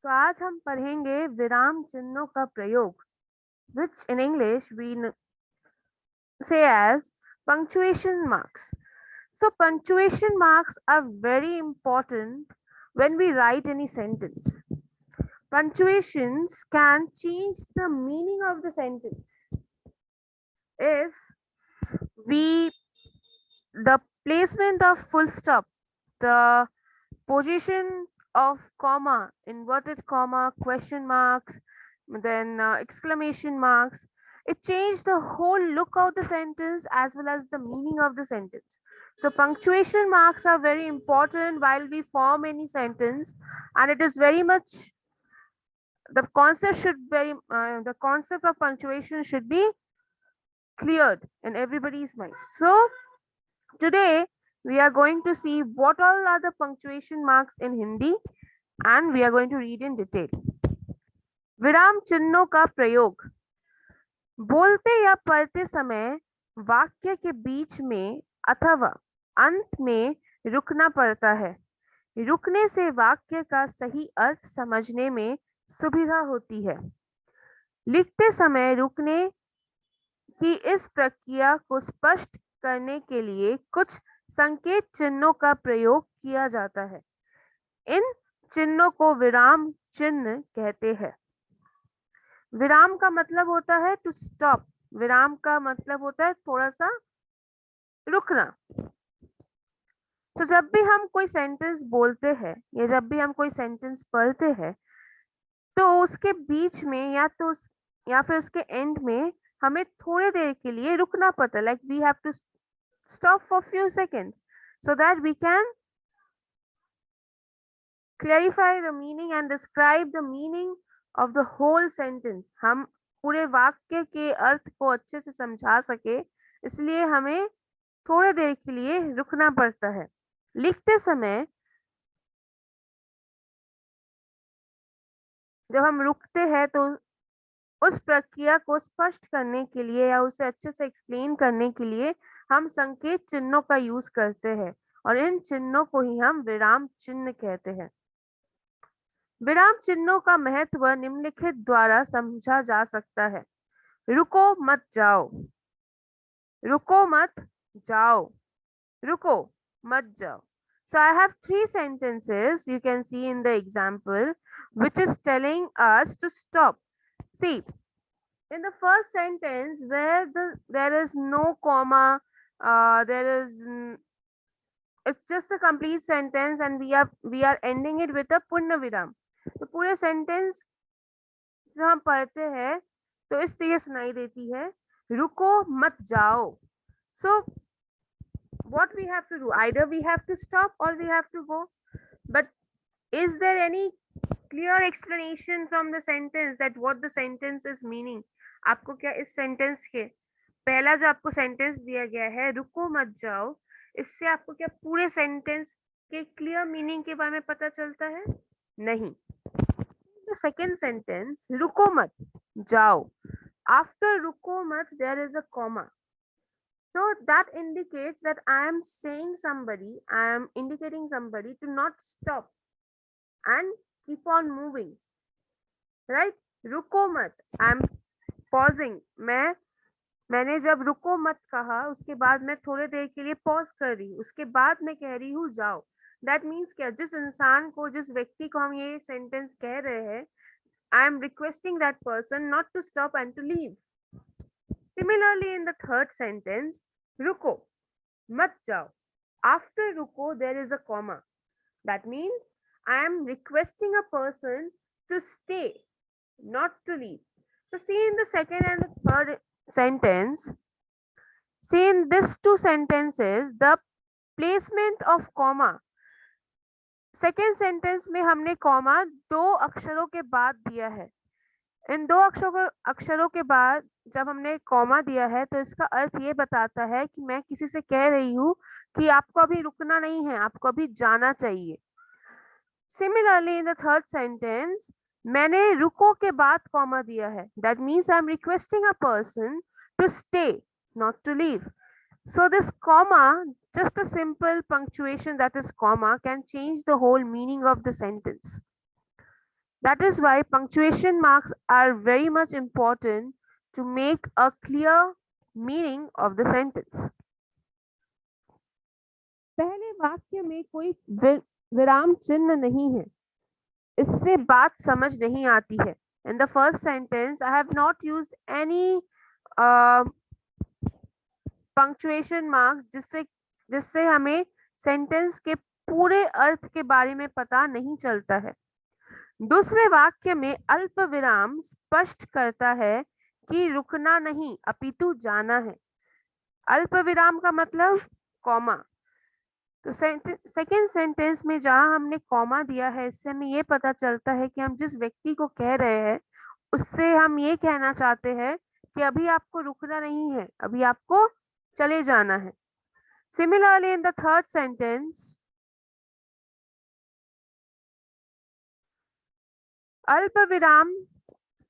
तो आज हम पढ़ेंगे विराम चिन्हों का प्रयोग, which in English we say as punctuation marks. So punctuation marks are very important when we write any sentence. Punctuations can change the meaning of the sentence. If we the placement of full stop, the position of comma, inverted comma, question marks, then exclamation marks, it changed the whole look of the sentence as well as the meaning of the sentence. So punctuation marks are very important while we form any sentence, and it is very much the concept of punctuation should be cleared in everybody's mind. So today we are going to see what all are the punctuation marks in Hindi, and we are going to read in detail. विराम चिन्हों का प्रयोग, बोलते या पढ़ते समय वाक्य के बीच में अथवा अंत में रुकना पड़ता है। रुकने से वाक्य का सही अर्थ समझने में सुविधा होती है। लिखते समय रुकने की इस प्रक्रिया को स्पष्ट करने के लिए कुछ संकेत चिन्हों का प्रयोग किया जाता है। इन चिन्हों को विराम चिन्ह कहते हैं। विराम का मतलब होता है टू स्टॉप। विराम का मतलब होता है थोड़ा सा रुकना। तो जब भी हम कोई सेंटेंस बोलते हैं या जब भी हम कोई सेंटेंस पढ़ते हैं तो उसके बीच में या फिर उसके एंड में हमें थोड़ी देर के लिए रुकना पड़ता है। Like we have to stop for few seconds so that we can clarify the meaning and describe the meaning of the whole sentence. हम पूरे वाक्य के अर्थ को अच्छे से समझा सके, इसलिए हमें थोड़ी देर के लिए रुकना पड़ता है। लिखते समय जब हम रुकते हैं तो उस प्रक्रिया को स्पष्ट करने के लिए या उसे अच्छे से एक्सप्लेन करने के लिए हम संकेत चिन्हों का यूज करते हैं, और इन चिन्हों को ही हम विराम चिन्ह कहते हैं। विराम चिन्हों का महत्व निम्नलिखित द्वारा समझा जा सकता है। रुको मत जाओ, रुको मत जाओ, रुको मत जाओ. So I have three sentences you can see in the example which is telling us to stop. See, in the first sentence where there is no comma, it's just a complete sentence and we are ending it with a punna viram. तो पूरे sentence जो हम पढ़ते हैं तो इस तरह सुनाई देती है, रुको मत जाओ. So what we have to do, either we have to stop or we have to go, but is there any clear explanation from the sentence that what the sentence is meaning? आपको क्या इस sentence के पहला जो आपको sentence दिया गया है रुको मत जाओ, इससे आपको क्या पूरे सेंटेंस के क्लियर मीनिंग के बारे में पता चलता है? नहीं. The second sentence रुको मत जाओ, after रुको मत there is a comma. So that indicates that I am indicating somebody to not stop and keep on moving, right? रुको मत, I am pausing. मैंने जब रुको मत कहा उसके बाद मैं थोड़ी देर के लिए पॉज कर रही हूँ, उसके बाद मैं कह रही हूँ जाओ. दैट मीन्स क्या, जिस इंसान को, जिस व्यक्ति को हम ये सेंटेंस कह रहे हैं, I am requesting that person not to stop and to leave. Similarly in the third sentence रुको मत जाओ, आफ्टर रुको there is a comma. That means I am requesting a person to stay, not to leave. So see in the second and the third sentence, see in these two sentences, the placement of comma. Second sentence में हमने comma दो अक्षरों के बाद दिया है. इन दो अक्षरों के बाद जब हमने कॉमा दिया है तो इसका अर्थ ये बताता है कि मैं किसी से कह रही हूँ कि आपको अभी रुकना नहीं है, आपको अभी जाना चाहिए. Similarly, in the third sentence, मैंने रुको के बाद कॉमा दिया है. That means I am requesting a person to stay, not to leave. So this comma, just a simple punctuation that is comma, can change the whole meaning of the sentence. That is why punctuation marks are very much important to make a clear meaning of the sentence. पहले वाक्य में कोई विराम चिन्ह नहीं है, इससे बात समझ नहीं आती है. In the first sentence, I have not used any punctuation marks जिससे हमें सेंटेंस के पूरे अर्थ के बारे में पता नहीं चलता है. दूसरे वाक्य में अल्प विराम स्पष्ट करता है कि रुकना नहीं अपितु जाना है. अल्प विराम का मतलब कॉमा. तो सेकेंड सेंटेंस में जहां हमने कॉमा दिया है, इससे हमें ये पता चलता है कि हम जिस व्यक्ति को कह रहे हैं उससे हम ये कहना चाहते हैं कि अभी आपको रुकना नहीं है, अभी आपको चले जाना है. Similarly in the third sentence, अल्प विराम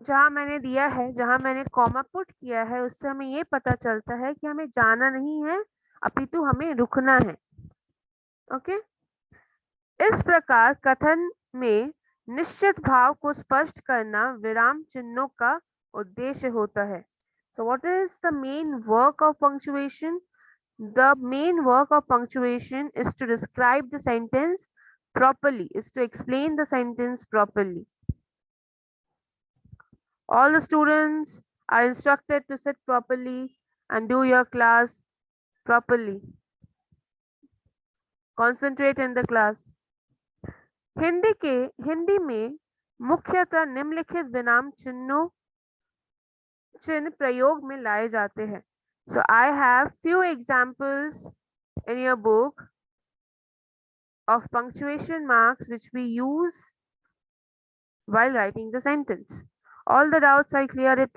जहां मैंने दिया है, जहां मैंने कॉमा पुट किया है, उससे हमें ये पता चलता है कि हमें जाना नहीं है अपितु हमें रुकना है. ओके. इस प्रकार कथन में निश्चित भाव को स्पष्ट करना विराम चिन्हों का उद्देश्य होता है. So what is the main work of punctuation? The main work of punctuation is to describe the sentence properly, is to explain the sentence properly. All the students are instructed to sit properly and do your class properly. Concentrate in the class. Hindi में मुख्यतः निम्नलिखित विराम चिन्ह प्रयोग में लाए जाते हैं. So I have few examples in your book of punctuation marks which we use while writing the sentence. All the doubts I clear it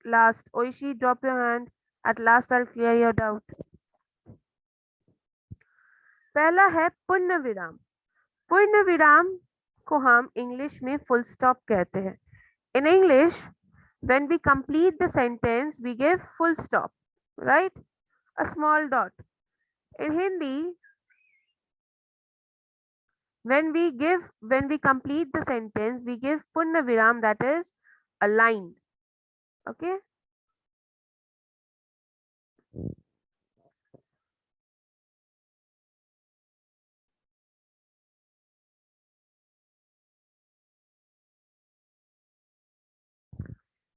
last. Oishi, drop your hand. At last I'll clear your doubt. पहला है पूर्ण विराम. पूर्ण विराम को हम English में full stop कहते हैं. In English, when we complete the sentence, we give full stop, right? A small dot. In Hindi, when we complete the sentence, we give punna viram, that is a line. Okay.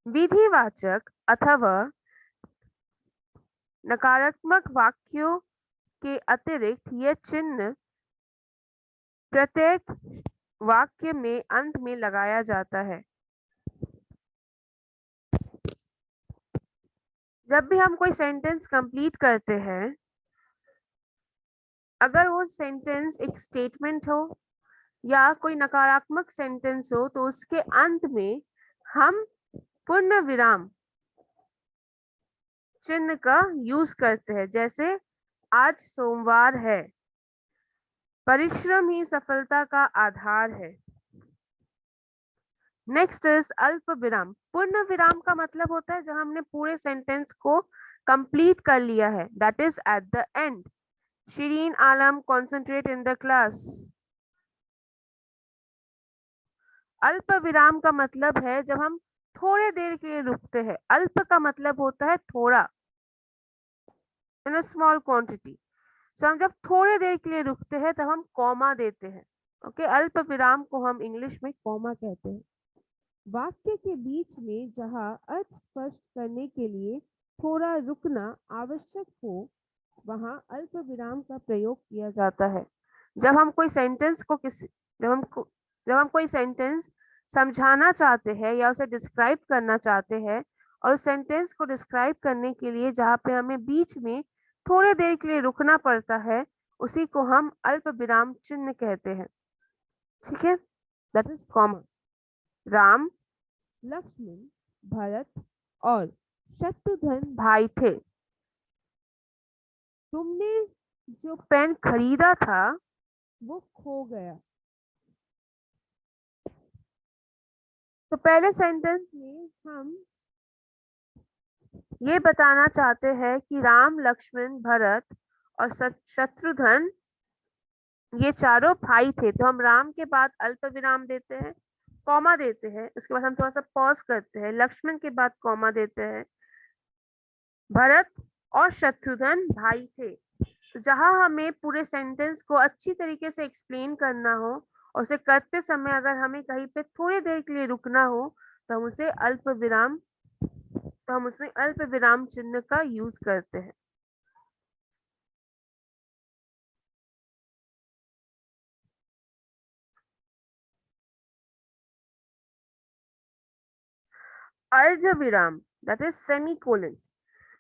विधिवाचक अथवा नकारात्मक वाक्यों के अतिरिक्त यह चिन्ह प्रत्येक वाक्य में अंत में लगाया जाता है. जब भी हम कोई सेंटेंस कंप्लीट करते हैं, अगर वो सेंटेंस एक स्टेटमेंट हो या कोई नकारात्मक सेंटेंस हो, तो उसके अंत में हम पूर्ण विराम चिन्ह का यूज करते हैं. जैसे आज सोमवार है, परिश्रम ही सफलता का आधार है. नेक्स्ट इज अल्प विराम. पूर्ण विराम का मतलब होता है जब हमने पूरे सेंटेंस को कंप्लीट कर लिया है, that is at the end. Shirin Alam, concentrate in the class. अल्प विराम का मतलब है जब हम थोड़े देर के लिए रुकते हैं. अल्प का मतलब होता है थोड़ा, इन अ स्मॉल क्वांटिटी. सो हम जब थोड़े देर के लिए रुकते हैं तब हम कॉमा देते हैं. ओके. अल्प विराम को हम इंग्लिश में कॉमा कहते हैं. वाक्य के बीच में जहां अर्थ स्पष्ट करने के लिए थोड़ा रुकना आवश्यक हो, वहां अल्प विराम का प्रयोग किया जाता है. जब हम कोई सेंटेंस समझाना चाहते हैं या उसे डिस्क्राइब करना चाहते हैं, और उस सेंटेंस को डिस्क्राइब करने के लिए जहां पे हमें बीच में थोड़े देर के लिए रुकना पड़ता है, उसी को हम अल्प विराम चिन्ह कहते हैं. ठीक है. That is comma. Ram, Lakshman, Bharat और शत्रुघ्न भाई थे. तुमने जो पेन खरीदा था वो खो गया. तो पहले सेंटेंस में हम ये बताना चाहते हैं कि राम, लक्ष्मण, भरत और शत्रुघ्न ये चारों भाई थे. तो हम राम के बाद अल्प विराम देते हैं, कॉमा देते हैं, उसके बाद हम थोड़ा सा पॉज करते हैं, लक्ष्मण के बाद कॉमा देते हैं। भरत और शत्रुघ्न भाई थे। तो जहां हमें पूरे सेंटेंस को अच्छी तरीके से एक्सप्लेन करना हो और उसे करते समय अगर हमें कहीं पे थोड़ी देर के लिए रुकना हो तो हम उसमें अल्प विराम चिन्ह का यूज करते हैं। अर्ध विराम दैट इज सेमीकोलन।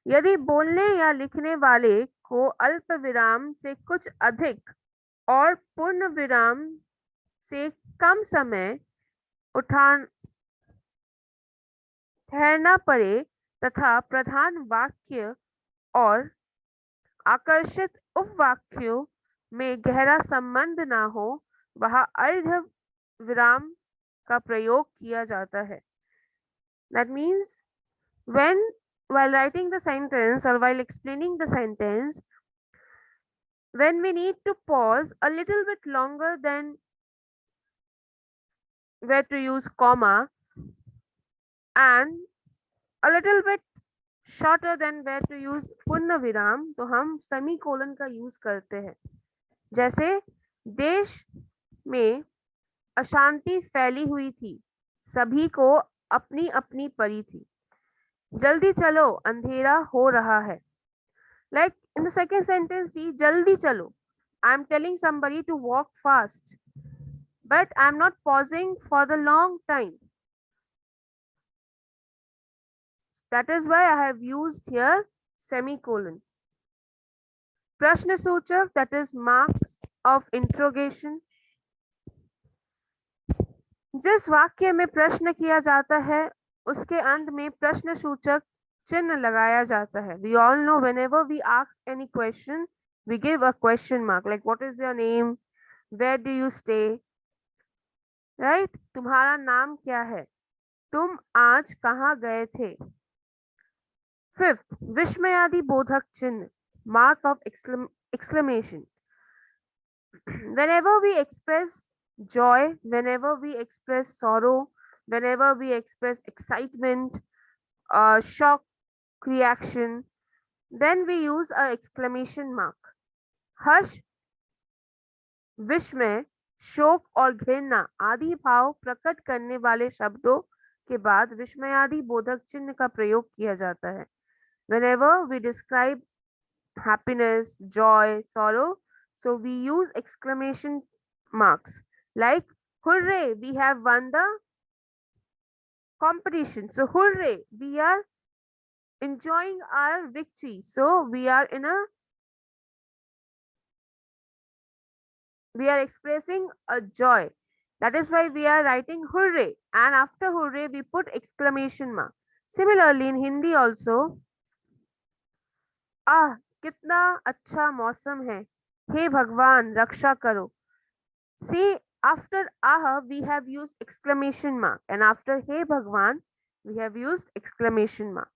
यदि बोलने या लिखने वाले को अल्प विराम से कुछ अधिक और पूर्ण विराम से कम समय उठान ठहरना पड़े तथा प्रधान वाक्य और आकर्षित उपवाक्यों में गहरा संबंध ना हो, वहां अर्ध विराम का प्रयोग किया जाता है। That means when while writing the sentence or while explaining the sentence, when we need to pause a little bit longer than where to use comma and a little bit shorter than where to use पूर्ण विराम, तो हम semicolon का use करते हैं। जैसे देश में अशांति फैली हुई थी, सभी को अपनी अपनी परी थी। जल्दी चलो अंधेरा हो रहा है। Like in the second sentence, see, jaldi chalo. I'm telling somebody to walk fast, but I'm not pausing for the long time. That is why I have used here semicolon. Prashnasochak, that is marks of interrogation. जिस वाक्य में प्रश्न किया जाता है उसके अंत में प्रश्नसूचक चिन्ह लगाया जाता है। We all know whenever we ask any question, we give a question mark like what is your name, where do you stay, right? तुम्हारा नाम क्या है, तुम आज कहाँ गए थे। फिफ्थ, विस्मयादि बोधक चिन्ह, mark of exclamation. Whenever we express joy, whenever we express sorrow, whenever we express excitement, shock reaction, then we use a exclamation mark. हर्ष, विस्मय, शोक और घृणा आदि भाव प्रकट करने वाले शब्दों के बाद विस्मयादि बोधक चिन्ह का प्रयोग किया जाता है। Whenever we describe happiness, joy, sorrow, so we use exclamation marks like hooray, we have won the competition. So hooray, we are enjoying our victory. So we are expressing a joy. That is why we are writing hooray, and after hooray we put exclamation mark. Similarly in Hindi also, आह कितना अच्छा मौसम है, हे भगवान रक्षा करो। See, after aha we have used exclamation mark and after hey Bhagwan we have used exclamation mark.